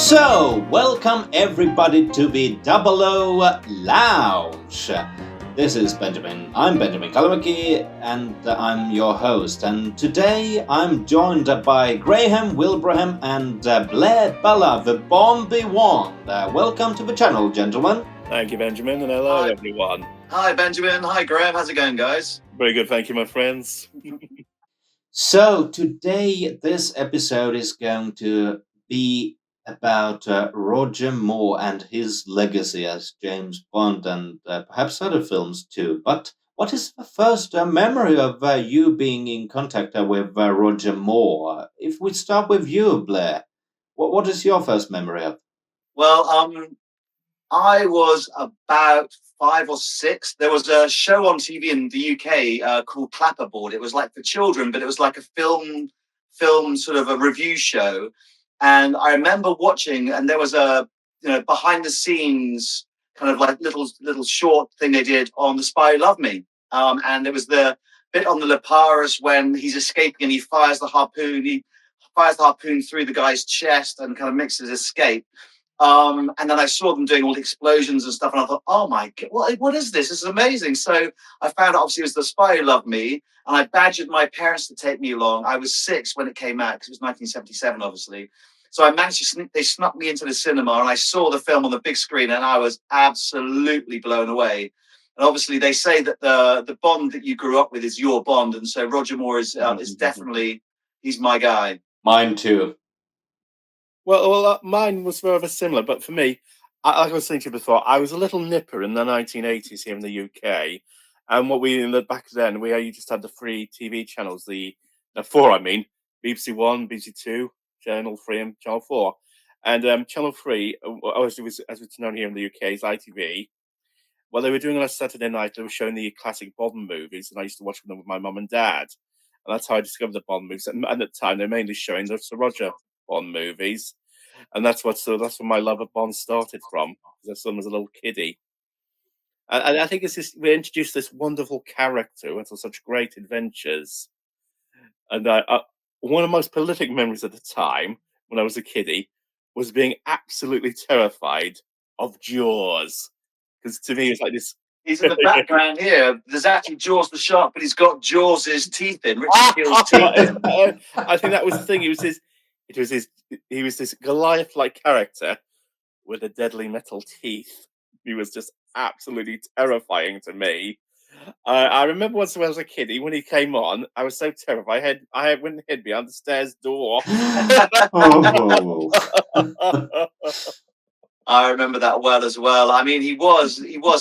So, welcome everybody to the Double O Lounge. This is Benjamin. I'm Benjamin Kalliomäki and I'm your host. And today I'm joined by Graham Wilbraham and Blair Ballard, the Bond Vivant. Welcome to the channel, gentlemen. Thank you, Benjamin, and hello, everyone. Hi, Benjamin. Hi, Graham. How's it going, guys? Very good, thank you, my friends. So, today this episode is going to be about Roger Moore and his legacy as James Bond and perhaps other films too. But what is the first memory of you being in contact with Roger Moore? If we start with you, Blair, what is your first memory of? Well, I was about 5 or 6. There was a show on TV in the UK called Clapperboard. It was like for children, but it was like a film sort of a review show. And I remember watching, and there was a behind the scenes kind of like little short thing they did on The Spy Who Loved Me. And there was the bit on the Leparis when he's escaping and he fires the harpoon. He fires the harpoon through the guy's chest and kind of makes his escape. And then I saw them doing all the explosions and stuff, and I thought, oh my God, what is this? This is amazing. So I found out, obviously, it was The Spy Who Loved Me, and I badgered my parents to take me along. I was 6 when it came out, because it was 1977, obviously. So I managed to they snuck me into the cinema, and I saw the film on the big screen, and I was absolutely blown away. And obviously, they say that the Bond that you grew up with is your Bond, and so Roger Moore is definitely, he's my guy. Mine too. Well, mine was rather similar, but for me, like I was saying to you before, I was a little nipper in the 1980s here in the UK, and back then we just had the 3 TV channels, the 4, BBC One, BBC Two, Channel 3, and Channel 4, and Channel 3, as it's known here in the UK, is ITV. Well, they were doing on a Saturday night. They were showing the classic Bond movies, and I used to watch them with my mum and dad, and that's how I discovered the Bond movies. And at the time, they're mainly showing the Sir Roger Bond movies, and that's where my love of Bond started from. Because I saw him as a little kiddie, and I think we introduced this wonderful character into such great adventures. And one of the most prolific memories at the time, when I was a kiddie, was being absolutely terrified of Jaws, because to me it's like this. He's in the background here. There's actually Jaws the shark, but he's got Jaws' teeth in. Richard Gill's teeth in. I think that was the thing. He was this Goliath-like character with the deadly metal teeth. He was just absolutely terrifying to me. I remember once when I was a kiddie, when he came on, I was so terrified. I went and hid behind the stairs door. Oh. I remember that well as well. I mean, he was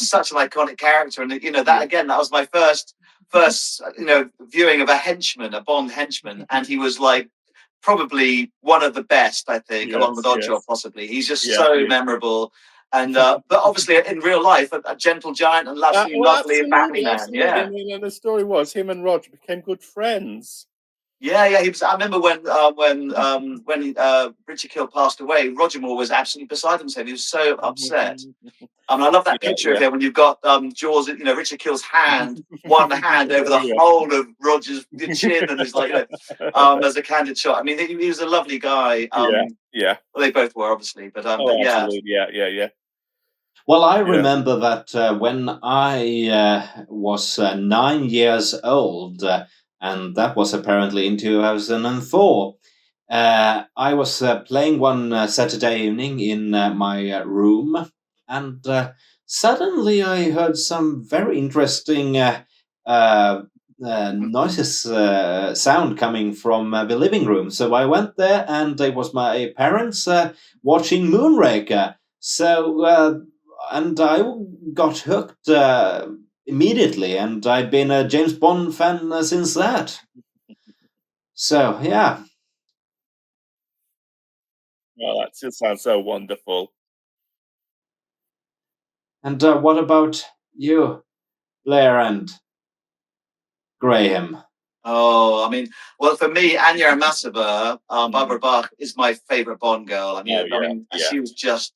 such an iconic character, and that was my first viewing of a Bond henchman, and he was like probably one of the best, I think, along with Oddjob, possibly. He's just so memorable. And but obviously in real life, a gentle giant and lovely and family man. Yeah. And the story was him and Roger became good friends. Yeah. He was. I remember when Richard Kill passed away, Roger Moore was absolutely beside himself. He was so upset. I love that picture of him when you've got Jaws, Richard Kill's one hand over the whole of Roger's chin, and it's like as a candid shot. I mean, he was a lovely guy. Well, they both were, obviously, but absolutely. Yeah. Well, I remember that when I was 9 years old, and that was apparently in 2004, I was playing one Saturday evening in my room, and suddenly I heard some very interesting noises, sound coming from the living room. So I went there, and it was my parents watching Moonraker. So... and I got hooked immediately, and I've been a James Bond fan since that. So, yeah. Well, that just sounds so wonderful. And what about you, Blair and Graham? Oh, I mean, well, for me, Anya Amasova, Barbara Bach, is my favorite Bond girl. I mean, she was just...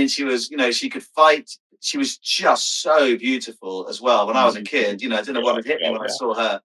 she was, she could fight. She was just so beautiful as well. When I was a kid, I didn't know what had hit me when I saw her.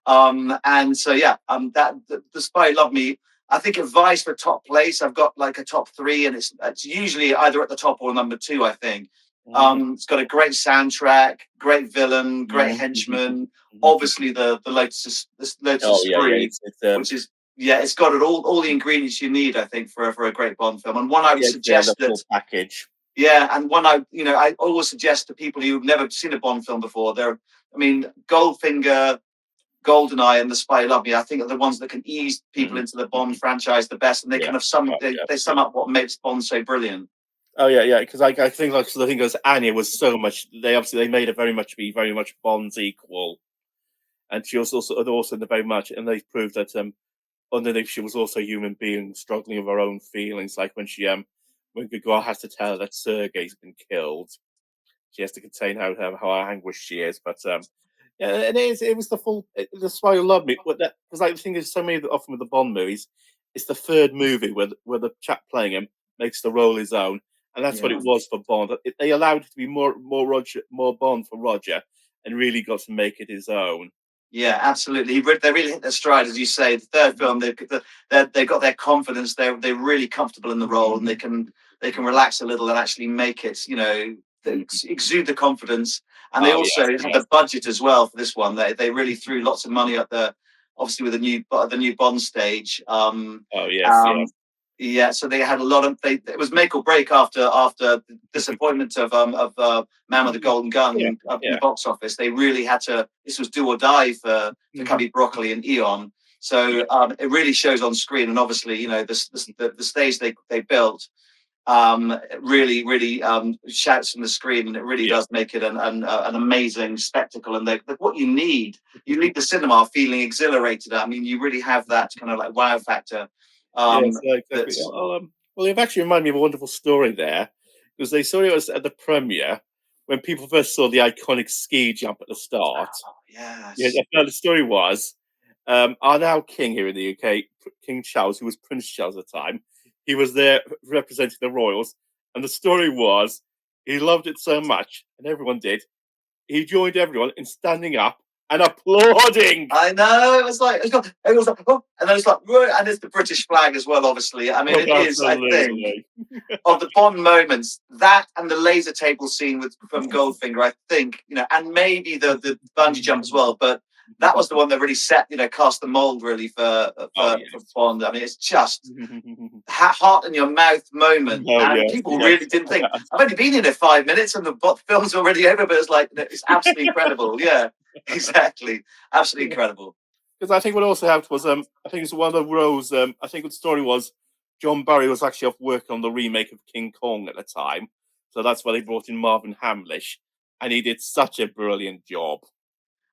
And so, The Spy Who Loved Me I think advice for top place. I've got like a top three, and it's usually either at the top or number two. I think. It's got a great soundtrack, great villain, great henchman. Obviously, the Lotus Spree, which is it's got all the ingredients you need. I think for a great Bond film, and one I would suggest the full package. Yeah, and one I always suggest to people who've never seen a Bond film before. Goldfinger, GoldenEye, and The Spy Who Loved Me, I think, are the ones that can ease people into the Bond franchise the best, and they kind of sum up what makes Bond so brilliant. Oh yeah, because I think the thing was Anya was so much. They made it very much Bond's equal, and she was also very much, and they proved that underneath she was also a human being struggling with her own feelings, like when Gagor has to tell her that Sergei's been killed, she has to contain how anguished she is. But and it was the Spy Who Loved Me. Because the thing is, so many often with the Bond movies, it's the third movie where the chap playing him makes the role his own, and that's what it was for Bond. They allowed it to be more Bond for Roger, and really got to make it his own. Yeah, absolutely. They really hit their stride, as you say. The third film, they've got their confidence. They're really comfortable in the role, and they can relax a little and actually make it. Exude the confidence, and they also had the budget as well for this one. They really threw lots of money at obviously with the new Bond stage. Yeah, so they had a lot of. It was make or break after the disappointment of Man with the Golden Gun in the box office. They really had to. This was do or die for Cubby Broccoli and Eon. So it really shows on screen, and obviously, the stage they built really shouts from the screen, and it really does make it an amazing spectacle. And what you need the cinema feeling exhilarated. I mean, you really have that kind of like wow factor. Exactly. Well, you've actually reminded me of a wonderful story there, because they saw it at the premiere when people first saw the iconic ski jump at the start. Oh, yes. Yeah, the story was our now king here in the UK, King Charles, who was Prince Charles at the time. He was there representing the royals, and the story was he loved it so much, and everyone did. He joined everyone in standing up and applauding. I know, it was like everyone was like, oh, and then it's like, and it's the British flag as well. Obviously, I mean, it is. I think of the Bond moments, that and the laser table scene from Goldfinger. I think and maybe the bungee jump as well, but. That was the one that really cast the mold really for Bond. I mean, it's just heart in your mouth moment. People really didn't think. I've only been in it 5 minutes and the film's already over, but it's like, it's absolutely incredible. Yeah, exactly. Absolutely incredible. Because I think what also helped was, I think it's one of the roles, I think the story was John Barry was actually off working on the remake of King Kong at the time. So that's why they brought in Marvin Hamlish, and he did such a brilliant job.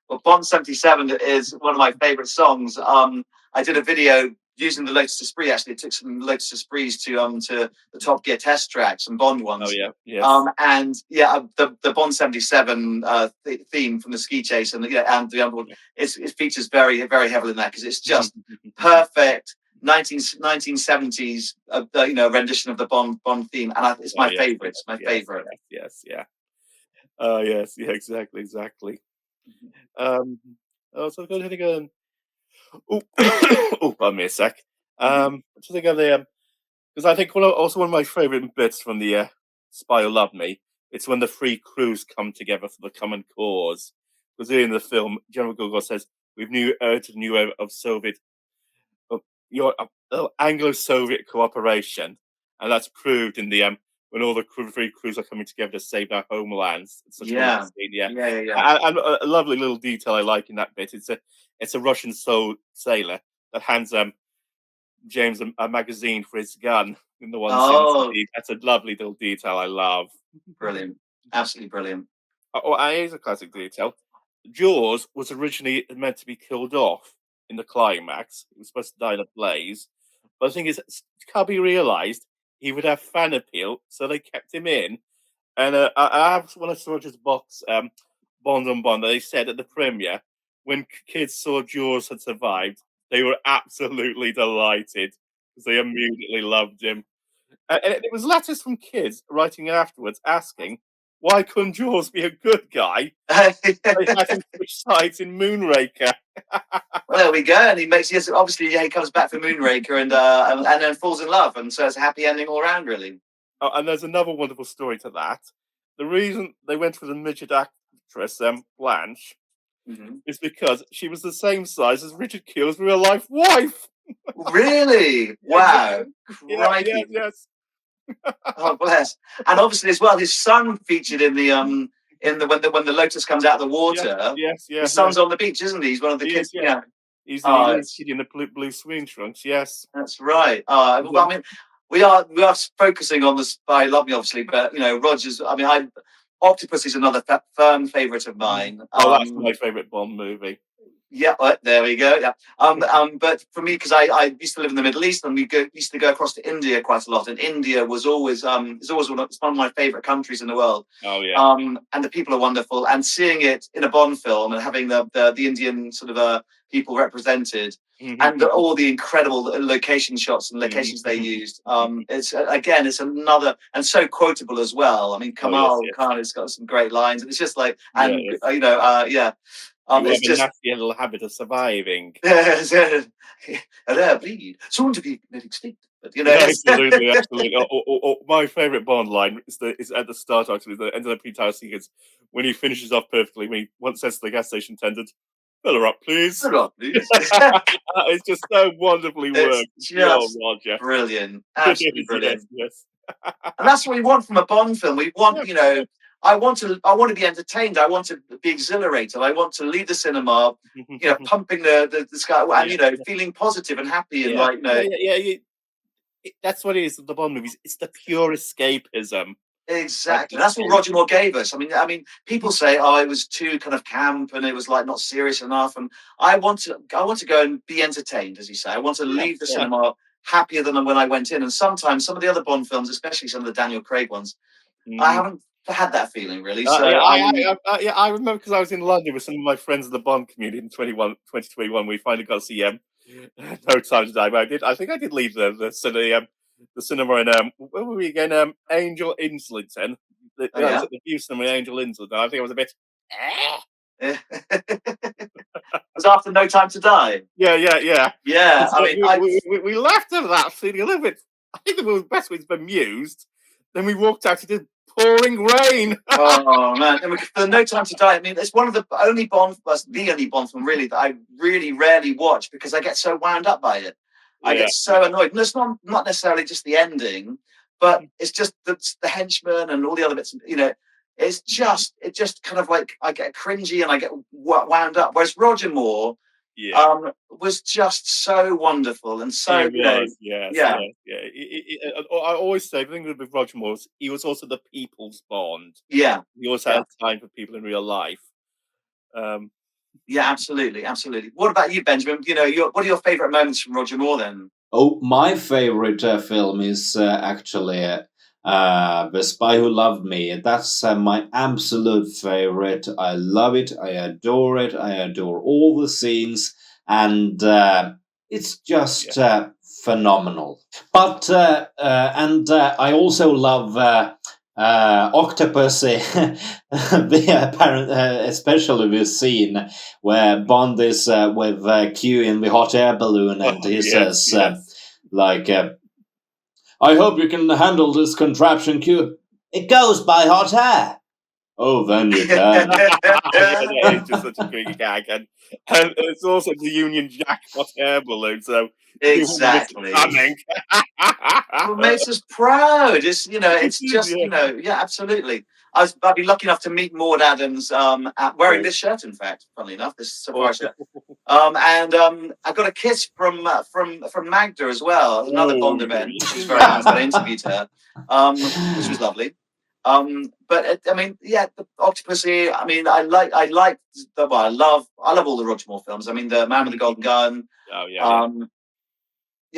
Well, Bond 77 is one of my favourite songs. I did a video using the Lotus Esprit. Actually, it took some Lotus Esprits to the Top Gear test tracks, some Bond ones. Oh yeah, yes. And the Bond 77 theme from the ski chase and the underwood, it features very very heavily in that, because it's just perfect 1970s rendition of the Bond theme, and it's my favourite. It's my favourite. Yes. Yes. Yeah. Exactly. So I'm going to go. Pardon me a sec. Just think of the because I think one of my favourite bits from the Spy Who Loved Me. It's when the three crews come together for the common cause. Because in the film, General Gogol says, "We've entered a new era of Anglo-Soviet cooperation," and that's proved in the when all the three crews are coming together to save their homelands. It's such a scene, And a lovely little detail I like in that bit. It's a Russian sailor that hands James a magazine for his gun in the one scene. That's a lovely little detail I love. Brilliant, absolutely brilliant. And here's a classic detail. Jaws was originally meant to be killed off in the climax. He was supposed to die in a blaze. But the thing is, Cubby realised he would have fan appeal, so they kept him in. And I have one of Roger's box, Bond on Bond, they said at the premiere, when kids saw Jaws had survived, they were absolutely delighted, because they immediately loved him. And it was letters from kids writing afterwards asking, why couldn't Jaws be a good guy? They had him switch sides in Moonraker. Well, there we go. And he makes, yes, obviously, he comes back for Moonraker and then falls in love. And so it's a happy ending all around, really. Oh, and there's another wonderful story to that. The reason they went for the midget actress, Blanche, is because she was the same size as Richard Keel's real life wife. Really? Wow. Yeah, Crikey. yes. Oh, bless. And obviously, as well, his son featured in the when the lotus comes out of the water. Yes. His son's on the beach, isn't he? He's one of the kids. Yeah. He's the little kid in the blue swing trunks. Yes, that's right. Well, I mean, we are focusing on the Spy Love Me, obviously, but Rogers. I mean, Octopus is another firm favourite of mine. That's my favourite Bond movie. Yeah, there we go. Yeah. But for me, because I used to live in the Middle East, and we used to go across to India quite a lot, and India was always it's one of my favourite countries in the world. Oh yeah. And the people are wonderful, and seeing it in a Bond film and having the Indian sort of people represented, and all the incredible location shots and locations they used. It's another, and so quotable as well. I mean, Kamal Khan has got some great lines, and it's just like, and yeah. It's just a nasty little habit of surviving. Bleed, soon to be extinct. But absolutely. My favourite Bond line is at the start, actually, the end of the pre-title sequence, when he finishes off perfectly. When he once says to the gas station attendant, "Fill her up, please." Fill her up, please. It's just so wonderfully worked. Just Roger. Brilliant, absolutely brilliant. Yes. And that's what we want from a Bond film. We want, I want to be entertained. I want to be exhilarated. I want to leave the cinema, pumping the sky, and feeling positive and happy, and that's what it is. The Bond movies. It's the pure escapism. Exactly. That's what Roger Moore gave us. I mean, people say, "Oh, it was too kind of camp, and it was like not serious enough." And I want to go and be entertained, as you say. I want to leave the cinema happier than when I went in. And sometimes some of the other Bond films, especially some of the Daniel Craig ones, I haven't had that feeling really. So I remember, because I was in London with some of my friends in the Bond community in 2021. We finally got to see No Time to Die. But I think I did leave the cinema in where were we again? Angel Islington. I was at the View Cinema in Angel Islington. I think I was a bit. It was after No Time to Die. Yeah. Yeah, I mean, we laughed at that, feeling a little bit. I think the best way is bemused. Then we walked out into pouring rain. Oh man! And for No Time to Die, I mean, it's one of the only Bond film really that I really rarely watch, because I get so wound up by it. I get so annoyed. And it's not necessarily just the ending, but it's just the henchmen and all the other bits. It just kind of like, I get cringy and I get wound up. Whereas Roger Moore, was just so wonderful and so I always say the thing with Roger Moore, he was also the people's Bond. Yeah, he also had time for people in real life. Yeah, absolutely. What about you, Benjamin? What are your favourite moments from Roger Moore then? Oh, my favourite film is actually The Spy Who Loved Me. That's my absolute favourite. I love it. I adore it. I adore all the scenes, and it's just phenomenal. But I also love Octopussy, especially this scene where Bond is with Q in the hot air balloon, and he says, "I hope you can handle this contraption, Q. It goes by hot air." "Oh, then you can." It's just such a great gag, and it's also the Union Jack hot air balloon. So exactly. What makes us proud? It's just absolutely. I've been lucky enough to meet Maud Adams wearing this shirt. In fact, funnily enough, this surprise shirt. And I got a kiss from Magda as well, another Bond event. She was very nice. I interviewed her, which was lovely. But the Octopussy. I mean, I love all the Roger Moore films. I mean, The Man with the Golden Gun. Oh yeah.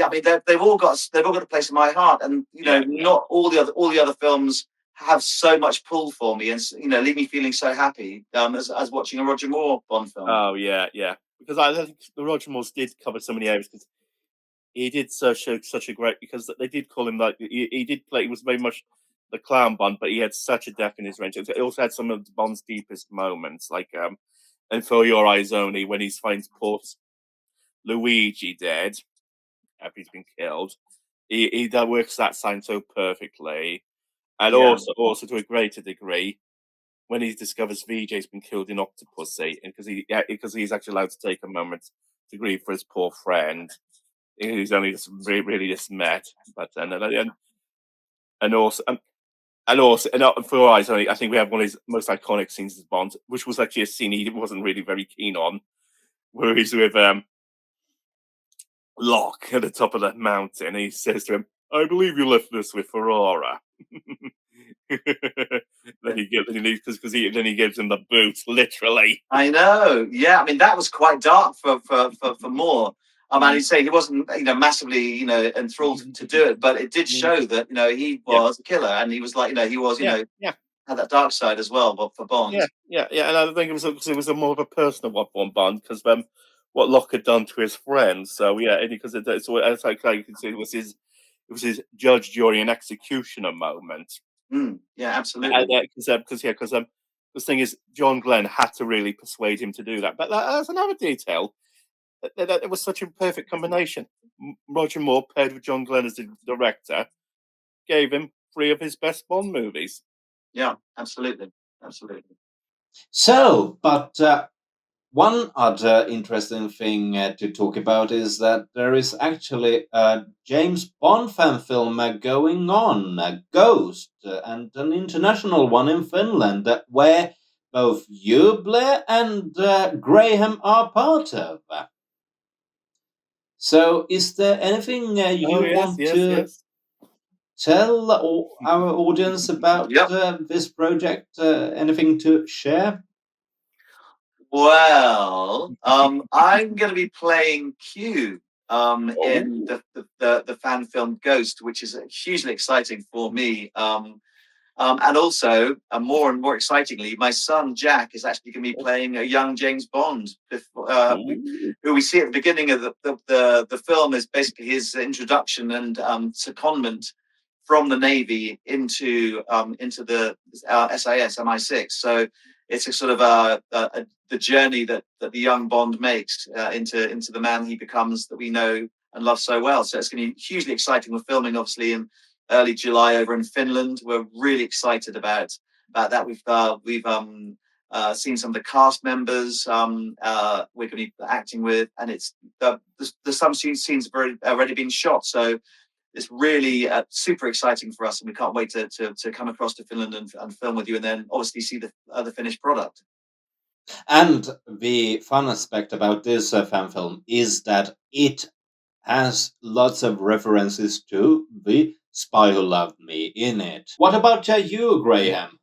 I mean, they've all got a place in my heart, and not all the other films have so much pull for me, and leave me feeling so happy as watching a Roger Moore Bond film. Oh yeah. Because I think the Roger Moores did cover so many areas, because he did such a great, because they did call him like he did play. He was very much the clown Bond, but he had such a depth in his range. It also had some of Bond's deepest moments, like and For Your Eyes Only, when he finds poor Luigi dead after he's been killed. He that works that sign so perfectly, and Yeah. also to a greater degree when he discovers VJ's been killed in Octopussy, and because he's actually allowed to take a moment to grieve for his poor friend, who's only just really just met. But and also For Your Eyes Only, I think we have one of his most iconic scenes as Bond, which was actually a scene he wasn't really very keen on, where he's with Locke at the top of the mountain. And he says to him, "I believe you left this with Ferrara." then he gives then he gives him the boot, literally. I know. Yeah, I mean that was quite dark for Moore. And he'd say he wasn't, massively, enthralled to do it, but it did show that, he Yeah, was a killer, and he was like, he was, yeah, yeah, had that dark side as well, but for Bond. yeah. And I think it was a more of a personal one Bond, because what Locke had done to his friends. So yeah, and because it's like you can see it was his judge, jury, and executioner moment. Yeah, absolutely. Because the thing is, John Glenn had to really persuade him to do that. But that's another detail. That it was such a perfect combination. Roger Moore, paired with John Glenn as the director, gave him 3 of his best Bond movies. Yeah, absolutely. Absolutely. So, but one other interesting thing to talk about is that there is actually a James Bond fan film going on, Ghost, and an international one in Finland, where both you, Blair, and Graham are part of. So, is there anything Oh you yes, want yes, to yes. tell our audience about Yep. this project? Anything to share? Well, I'm going to be playing Q in Oh, the fan film Ghost, which is hugely exciting for me. And also, more and more excitingly, my son Jack is actually going to be playing a young James Bond, ooh. who we see at the beginning of the film is basically his introduction and secondment from the Navy into the SIS MI6. So it's a sort of the journey that the young Bond makes into the man he becomes that we know and love so well. So it's going to be hugely exciting. We're filming obviously in early July over in Finland. We're really excited about that. We've seen some of the cast members we're going to be acting with, and it's there's some scenes have already been shot. So it's really super exciting for us, and we can't wait to come across to Finland and film with you, and then obviously see the finished product. And the fun aspect about this fan film is that it has lots of references to the Spy Who Loved Me in it. What about you, Graham?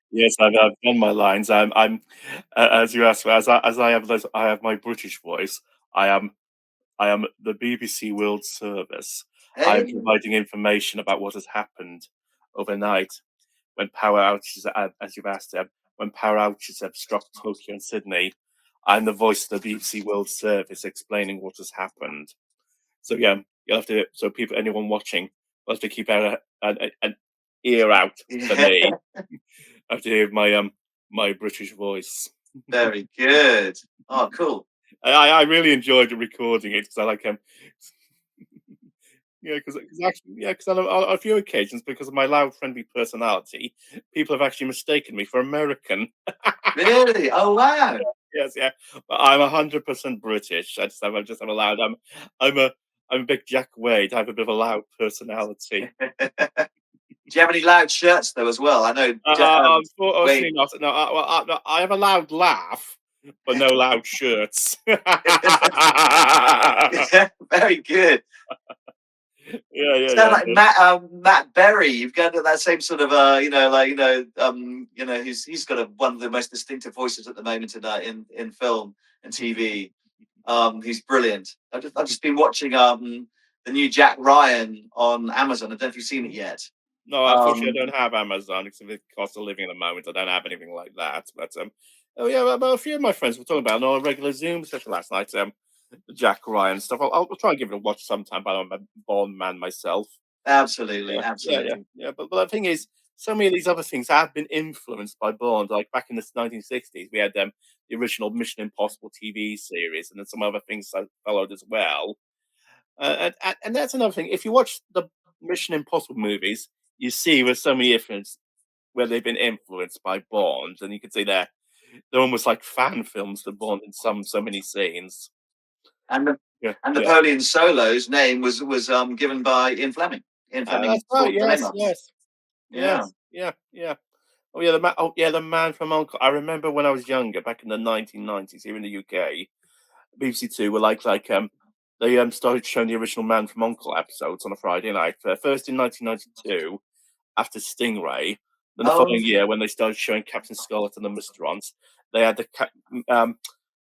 Yes, I've done my lines. I'm as you asked, I have my British voice. I am I am the BBC World Service. I'm Hey, providing information about what has happened overnight when power outages, as you've asked, when power outages have struck Tokyo and Sydney. I'm the voice of the BBC World Service explaining what has happened. So yeah, you'll have to. So people, anyone watching, will have to keep an ear out for yeah, me. I have to hear my British voice. very good. Oh, cool. I really enjoyed recording it because I like yeah, because actually, yeah, because on a few occasions, because of my loud, friendly personality, people have actually mistaken me for American. Really? Oh, wow. Yes, yeah, but I'm 100% British. I just have a loud. I'm a I'm a big Jack Wade. I have a bit of a loud personality. Do you have any loud shirts though as well? I know. Unfortunately Wait. not. No, no, I have a loud laugh, but no loud shirts. Very good. Yeah, yeah, Sound yeah. like Matt Berry. You've got that same sort of he's got one of the most distinctive voices at the moment in film and TV. He's brilliant. I've just been watching the new Jack Ryan on Amazon. I don't know if you've seen it yet. No, unfortunately, I Um, don't have Amazon because of the cost of living at the moment. I don't have anything like that. But oh yeah, well, a few of my friends were talking about it on a regular Zoom session last night. The Jack Ryan stuff. I'll try and give it a watch sometime. But I'm a Bond man myself. Absolutely, Yeah, yeah, yeah, absolutely. yeah. But the thing is, so many of these other things have been influenced by Bond. Like back in the 1960s, we had the original Mission Impossible TV series, and then some other things that followed as well. And that's another thing. If you watch the Mission Impossible movies, you see there's so many different where they've been influenced by Bond, and you can see they're almost like fan films for Bond in so many scenes. And Yeah, and yeah. Napoleon Solo's name was given by Ian Fleming. Ian Fleming That's right. thought the name Yes, up. yes, Yeah. yes, yeah, yeah. Oh yeah, the man from Uncle. I remember when I was younger, back in the 1990s, here in the UK, BBC Two were they started showing the original Man from Uncle episodes on a Friday night. First in 1992 after Stingray. Then the Oh, following year, when they started showing Captain Scarlet and the restaurants, they had the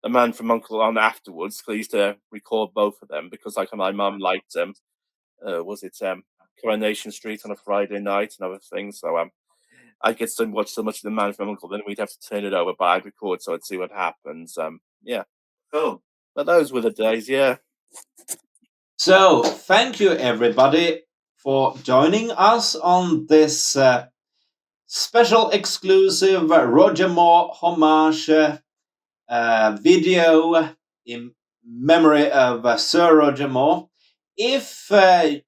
Man from Uncle on afterwards. 'Cause I used to record both of them because like my mum liked was it Coronation Street on a Friday night and other things. So I'd get to watch so much of the Man from Uncle, then we'd have to turn it over, but I'd record so I'd see what happens. Yeah, cool. but those were the days. Yeah. So, thank you everybody for joining us on this special exclusive Roger Moore homage video in memory of Sir Roger Moore. If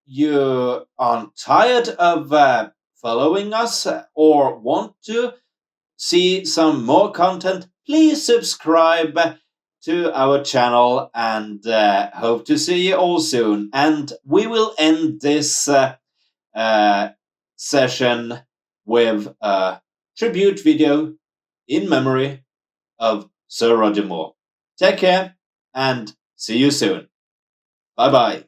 you aren't tired of following us or want to see some more content, please subscribe to our channel and hope to see you all soon. And we will end this session with a tribute video in memory of Sir Roger Moore. Take care and see you soon. Bye bye.